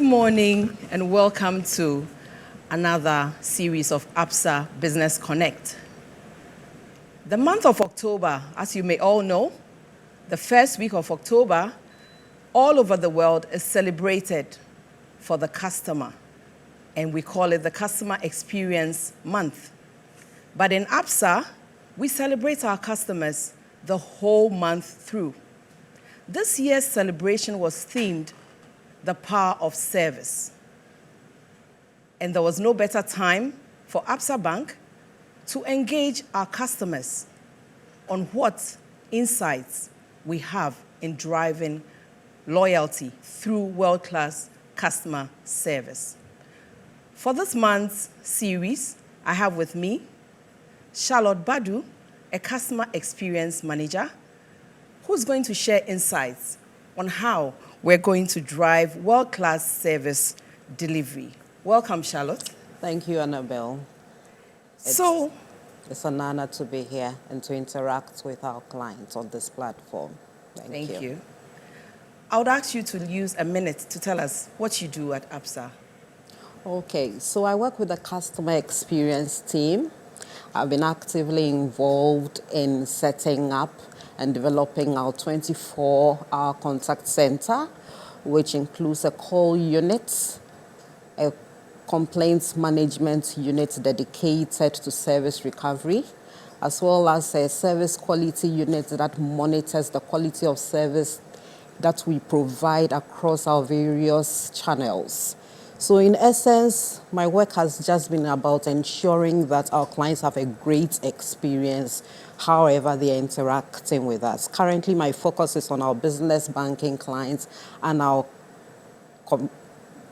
morning and welcome to another series of Absa Business Connect. The month of October, as you may all know, the first week of October, all over the world is celebrated for the customer, and we call it the Customer Experience Month. But in Absa, we celebrate our customers the whole month through. This year's celebration was themed the power of service. And there was no better time for Absa Bank to engage our customers on what insights we have in driving loyalty through world-class customer service. For this month's series, I have with me Charlotte Badu, a customer experience manager, who's going to share insights on how we're going to drive world-class service delivery. Welcome, Charlotte. Thank you, Annabelle. It's an honor to be here and to interact with our clients on this platform. Thank you. I would ask you to use a minute to tell us what you do at Absa. Okay, so I work with the customer experience team. I've been actively involved in setting up and developing our 24-hour contact center, which includes a call unit, a complaints management unit dedicated to service recovery, as well as a service quality unit that monitors the quality of service that we provide across our various channels. So in essence, my work has just been about ensuring that our clients have a great experience however they're interacting with us. Currently, my focus is on our business banking clients and our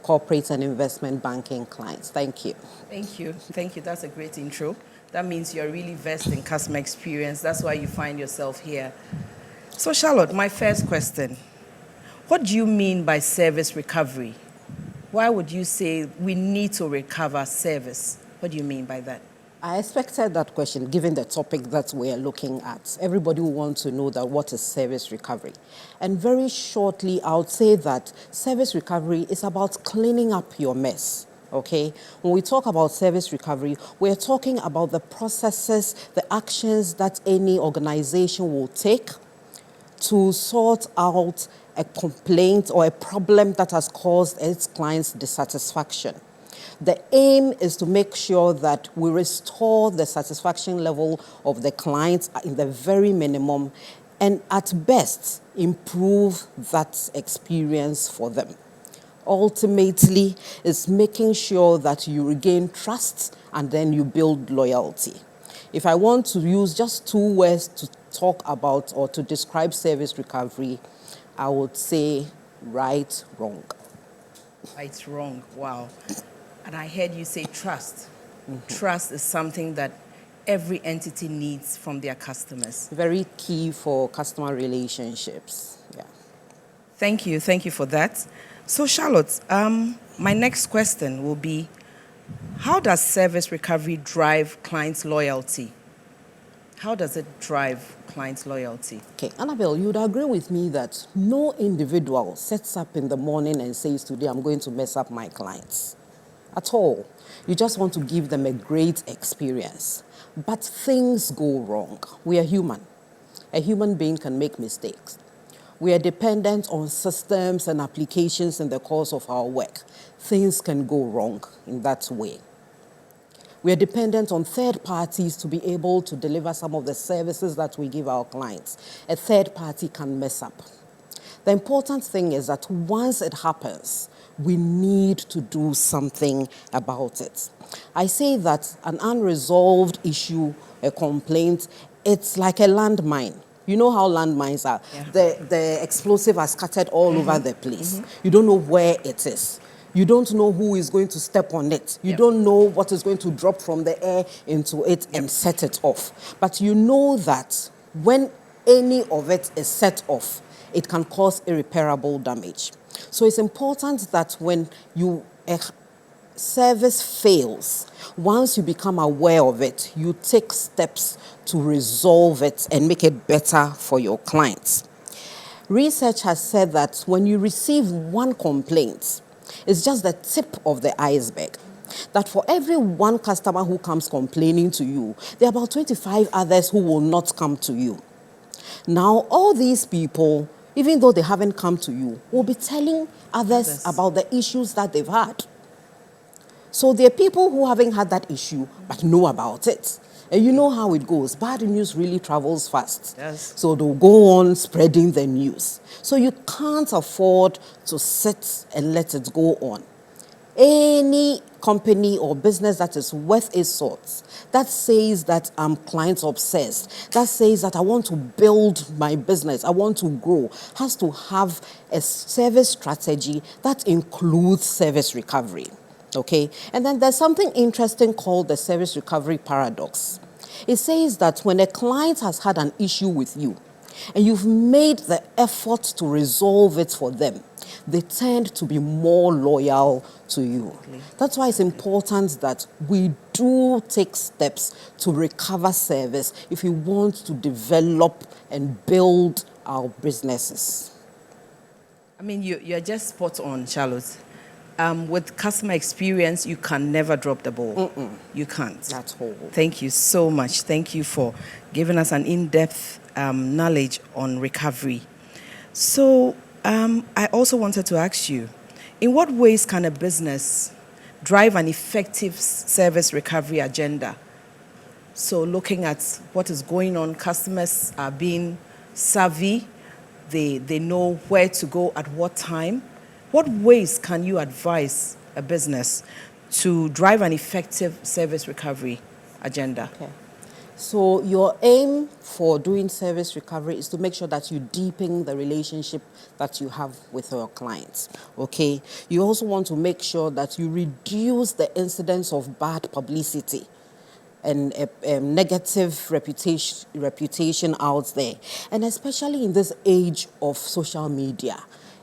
corporate and investment banking clients. Thank you. Thank you. Thank you. That's a great intro. That means you're really versed in customer experience. That's why you find yourself here. So, Charlotte, my first question. What do you mean by service recovery? Why would you say we need to recover service? What do you mean by that? I expected that question given the topic that we are looking at. Everybody will want to know that what is service recovery. And very shortly, I would say that service recovery is about cleaning up your mess. Okay? When we talk about service recovery, we're talking about the processes, the actions that any organization will take to sort out a complaint or a problem that has caused its clients dissatisfaction. The aim is to make sure that we restore the satisfaction level of the clients in the very minimum and at best improve that experience for them. Ultimately, it's making sure that you regain trust and then you build loyalty. If I want to use just two words to talk about or to describe service recovery, I would say right, wrong. Right, wrong. Wow. And I heard you say trust. Mm-hmm. Trust is something that every entity needs from their customers. Very key for customer relationships. Yeah. Thank you. Thank you for that. So, Charlotte, my next question will be, how does service recovery drive clients' loyalty? How does it drive clients' loyalty? Okay, Annabelle, you would agree with me that no individual sets up in the morning and says, today I'm going to mess up my clients. At all. You just want to give them a great experience. But things go wrong. We are human. A human being can make mistakes. We are dependent on systems and applications in the course of our work. Things can go wrong in that way. We are dependent on third parties to be able to deliver some of the services that we give our clients. A third party can mess up. The important thing is that once it happens, we need to do something about it. I say that an unresolved issue, a complaint, it's like a landmine. You know how landmines are. Yeah. The explosive are scattered all over the place. You don't know where it is. You don't know who is going to step on it. You don't know what is going to drop from the air into it and set it off. But you know that when any of it is set off, it can cause irreparable damage. So it's important that when a service fails, once you become aware of it, you take steps to resolve it and make it better for your clients. Research has said that when you receive one complaint, It's just the tip of the iceberg. That for every one customer who comes complaining to you, there are about 25 others who will not come to you. Now, all these people, even though they haven't come to you, will be telling others about the issues that they've had. So there are people who haven't had that issue but know about it. And you know how it goes. Bad news really travels fast. Yes. So they'll go on spreading the news. So you can't afford to sit and let it go on. Any company or business that is worth its salt, that says that I'm client obsessed, that says that I want to build my business, I want to grow, has to have a service strategy that includes service recovery. Okay? And then there's something interesting called the service recovery paradox. It says that when a client has had an issue with you and you've made the effort to resolve it for them, they tend to be more loyal to you. Okay. That's why it's important that we do take steps to recover service if we want to develop and build our businesses. I mean, you're just spot on, Charlotte. With customer experience, you can never drop the ball. You can't. At all. Thank you so much. Thank you for giving us an in-depth knowledge on recovery. So I also wanted to ask you, in what ways can a business drive an effective service recovery agenda? So looking at what is going on, customers are being savvy. They know where to go at what time. What ways can you advise a business to drive an effective service recovery agenda? Okay. So your aim for doing service recovery is to make sure that you deepen the relationship that you have with your clients. Okay. You also want to make sure that you reduce the incidence of bad publicity and a negative reputation out there. And especially in this age of social media.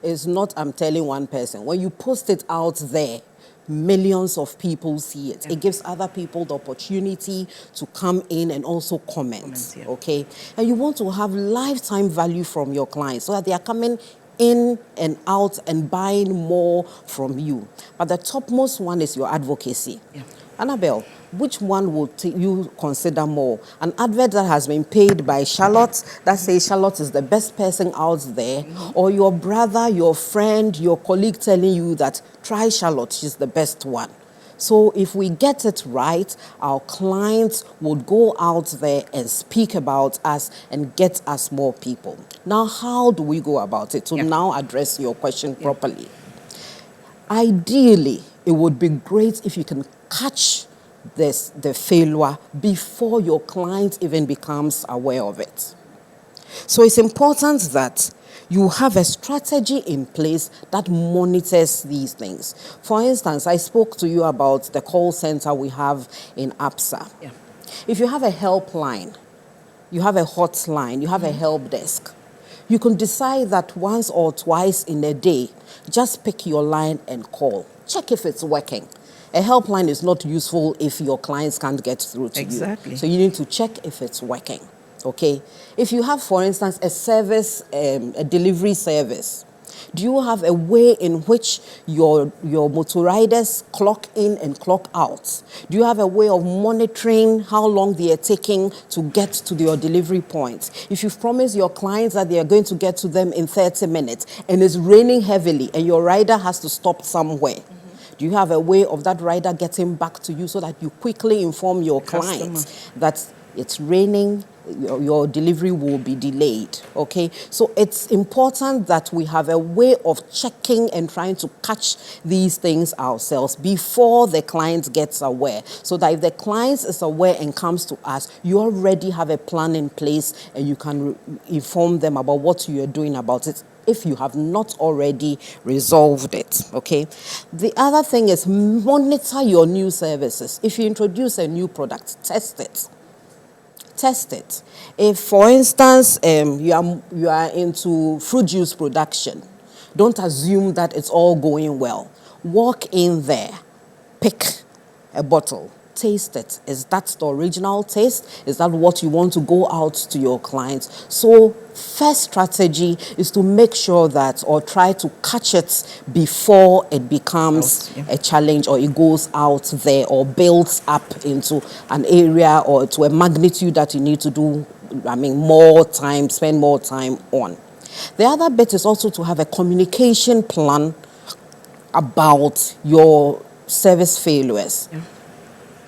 It's not I'm telling one person. When you post it out there, millions of people see it. Yeah. It gives other people the opportunity to come in and also comment. Yeah. Okay? And you want to have lifetime value from your clients so that they are coming in and out and buying more from you. But the topmost one is your advocacy. Yeah. Annabelle, which one would you consider more? An advert that has been paid by Charlotte, that says Charlotte is the best person out there, or your brother, your friend, your colleague telling you that try Charlotte, she's the best one. So if we get it right, our clients would go out there and speak about us and get us more people. Now, how do we go about it? To now address your question properly. Ideally, it would be great if you can catch the failure before your client even becomes aware of it. So it's important that you have a strategy in place that monitors these things. For instance, I spoke to you about the call center we have in Absa. Yeah. If you have a helpline, you have a hotline, you have a help desk, you can decide that once or twice in a day, just pick your line and call. Check if it's working. A helpline is not useful if your clients can't get through to you. Exactly. So you need to check if it's working. Okay? If you have, for instance, a service, a delivery service, do you have a way in which your motor riders clock in and clock out? Do you have a way of monitoring how long they are taking to get to your delivery point? If you've promised your clients that they are going to get to them in 30 minutes and it's raining heavily and your rider has to stop somewhere, do you have a way of that rider getting back to you so that you quickly inform your clients that it's raining, your delivery will be delayed, okay? So it's important that we have a way of checking and trying to catch these things ourselves before the client gets aware. So that if the client is aware and comes to us, you already have a plan in place and you can inform them about what you are doing about it if you have not already resolved it, okay? The other thing is monitor your new services. If you introduce a new product, test it. Test it. If, for instance, you are into fruit juice production, don't assume that it's all going well. Walk in there, pick a bottle, taste it. Is that the original taste? Is that what you want to go out to your clients? So first strategy is to make sure that, or try to catch it before it becomes a challenge, or it goes out there or builds up into an area or to a magnitude that you need to do, more time, spend more time on. The other bit is also to have a communication plan about your service failures.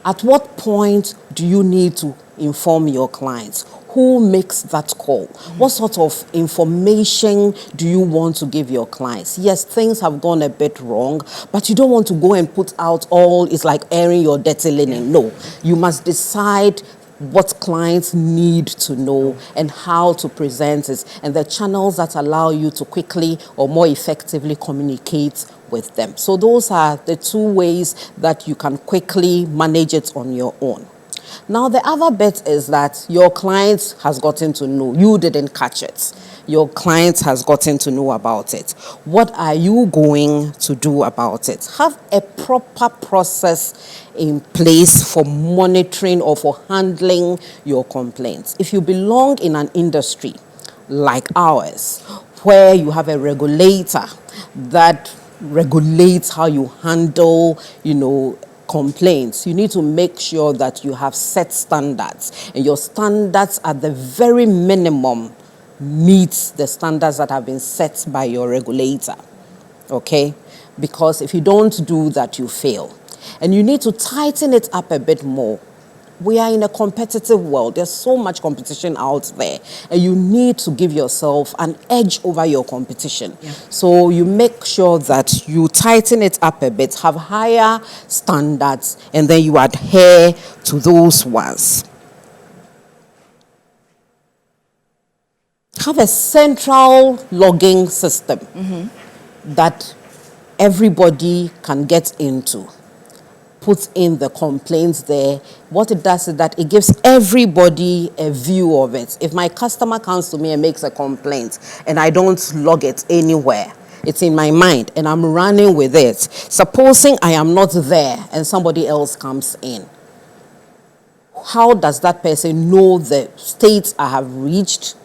At what point do you need to inform your clients? Who makes that call? What sort of information do you want to give your clients? Yes, things have gone a bit wrong, but you don't want to go and put out it's like airing your dirty linen. No, you must decide what clients need to know and how to present it, and the channels that allow you to quickly or more effectively communicate with them. So those are the two ways that you can quickly manage it on your own. Now, the other bit is that your client has gotten to know. You didn't catch it. Your client has gotten to know about it. What are you going to do about it? Have a proper process in place for monitoring or for handling your complaints. If you belong in an industry like ours, where you have a regulator that regulates how you handle, complaints, you need to make sure that you have set standards, and your standards at the very minimum meets the standards that have been set by your regulator. Okay? Because if you don't do that, you fail. And you need to tighten it up a bit more. We are in a competitive world. There's so much competition out there, and you need to give yourself an edge over your competition. So you make sure that you tighten it up a bit, have higher standards, and then you adhere to those ones. Have a central logging system that everybody can get into. Put in the complaints there. What it does is that it gives everybody a view of it. If my customer comes to me and makes a complaint and I don't log it anywhere, it's in my mind and I'm running with it. Supposing I am not there and somebody else comes in, how does that person know the state I have reached,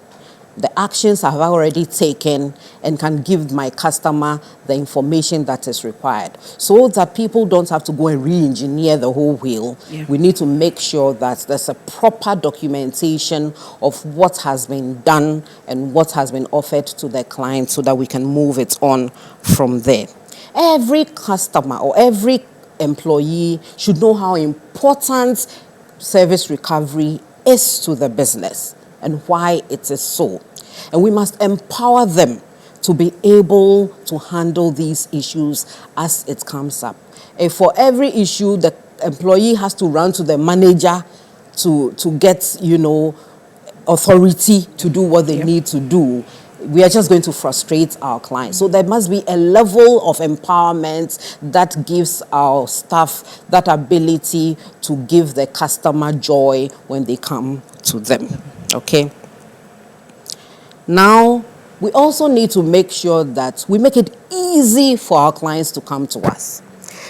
the actions I have already taken, and can give my customer the information that is required, so that people don't have to go and re-engineer the whole wheel? We need to make sure that there's a proper documentation of what has been done and what has been offered to the client, so that we can move it on from there. Every customer or every employee should know how important service recovery is to the business and why it is so. And we must empower them to be able to handle these issues as it comes up. And for every issue, the employee has to run to the manager to get, authority to do what they need to do. We are just going to frustrate our clients. So there must be a level of empowerment that gives our staff that ability to give the customer joy when they come to them. Okay? Now, we also need to make sure that we make it easy for our clients to come to us.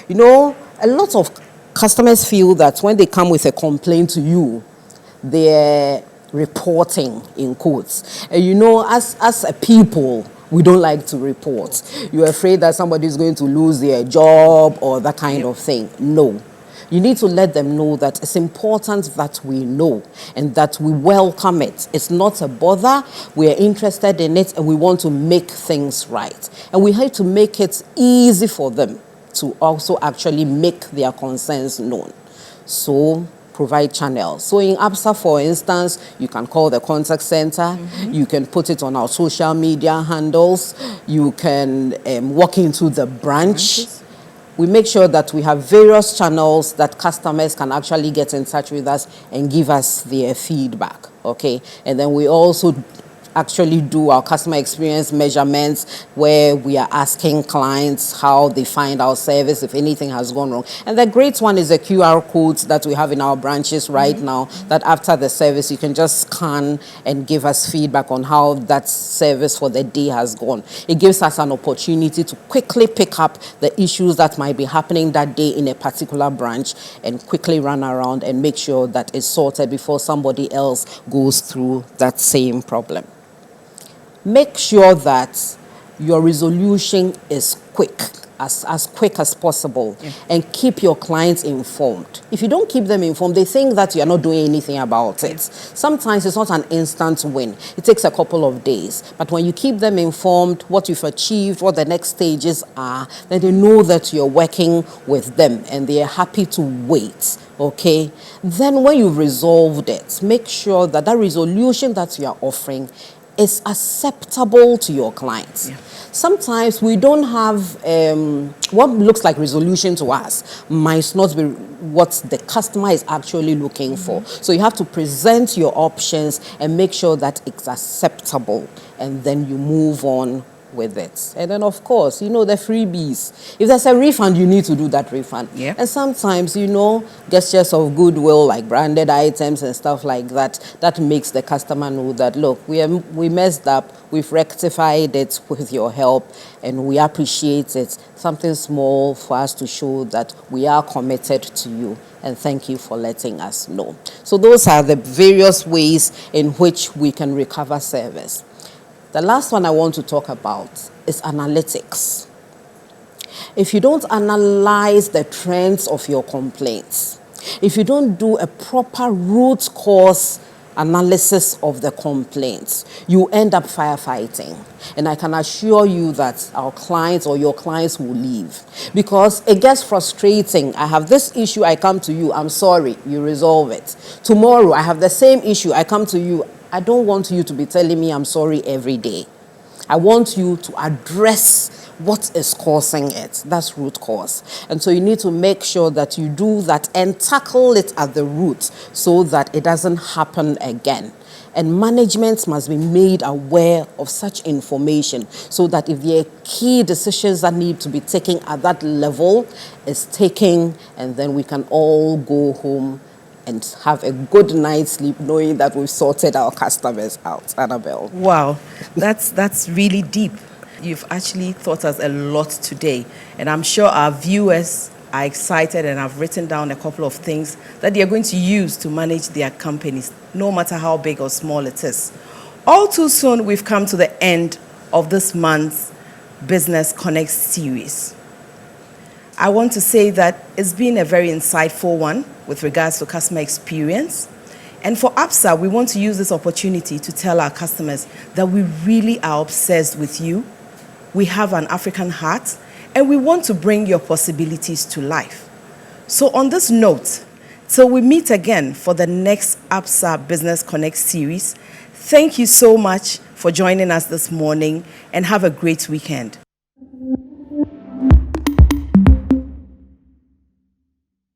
A lot of customers feel that when they come with a complaint to you, they're reporting, in quotes. And as a people, we don't like to report. You're afraid that somebody is going to lose their job or that kind of thing. No. You need to let them know that it's important that we know and that we welcome it. It's not a bother. We are interested in it and we want to make things right. And we have to make it easy for them to also actually make their concerns known. So provide channels. So in Absa, for instance, you can call the contact center. You can put it on our social media handles. You can walk into the branch. We make sure that we have various channels that customers can actually get in touch with us and give us their feedback, okay? And then we also actually do our customer experience measurements where we are asking clients how they find our service, if anything has gone wrong. And the great one is the QR codes that we have in our branches right now, that after the service you can just scan and give us feedback on how that service for the day has gone. It gives us an opportunity to quickly pick up the issues that might be happening that day in a particular branch and quickly run around and make sure that it's sorted before somebody else goes through that same problem. Make sure that your resolution is as quick as possible, and keep your clients informed. If you don't keep them informed, they think that you're not doing anything about it. Sometimes it's not an instant win. It takes a couple of days. But when you keep them informed, what you've achieved, what the next stages are, then they know that you're working with them and they are happy to wait. Okay? Then when you've resolved it, make sure that that resolution that you are offering is acceptable to your clients. Sometimes we don't have what looks like resolution to us might not be what the customer is actually looking for. So you have to present your options and make sure that it's acceptable, and then you move on with it. And then, of course, the freebies. If there's a refund, you need to do that refund. And sometimes, gestures of goodwill, like branded items and stuff like that, that makes the customer know that, look, we messed up, we've rectified it with your help, and we appreciate it. Something small for us to show that we are committed to you, and thank you for letting us know. So those are the various ways in which we can recover service. The last one I want to talk about is analytics. If you don't analyze the trends of your complaints, if you don't do a proper root cause analysis of the complaints, you end up firefighting. And I can assure you that our clients or your clients will leave, because it gets frustrating. I have this issue, I come to you, I'm sorry, you resolve it. Tomorrow, I have the same issue, I come to you, I don't want you to be telling me I'm sorry every day. I want you to address what is causing it. That's root cause. And so you need to make sure that you do that and tackle it at the root so that it doesn't happen again. And management must be made aware of such information so that if there are key decisions that need to be taken at that level, is taken, and then we can all go home and have a good night's sleep knowing that we've sorted our customers out. Annabelle. Wow, that's really deep. You've actually taught us a lot today, and I'm sure our viewers are excited and have written down a couple of things that they're going to use to manage their companies, no matter how big or small it is. All too soon, we've come to the end of this month's Business Connect series. I want to say that it's been a very insightful one with regards to customer experience. And for Absa, we want to use this opportunity to tell our customers that we really are obsessed with you. We have an African heart, and we want to bring your possibilities to life. So on this note, till we meet again for the next Absa Business Connect series, thank you so much for joining us this morning, and have a great weekend.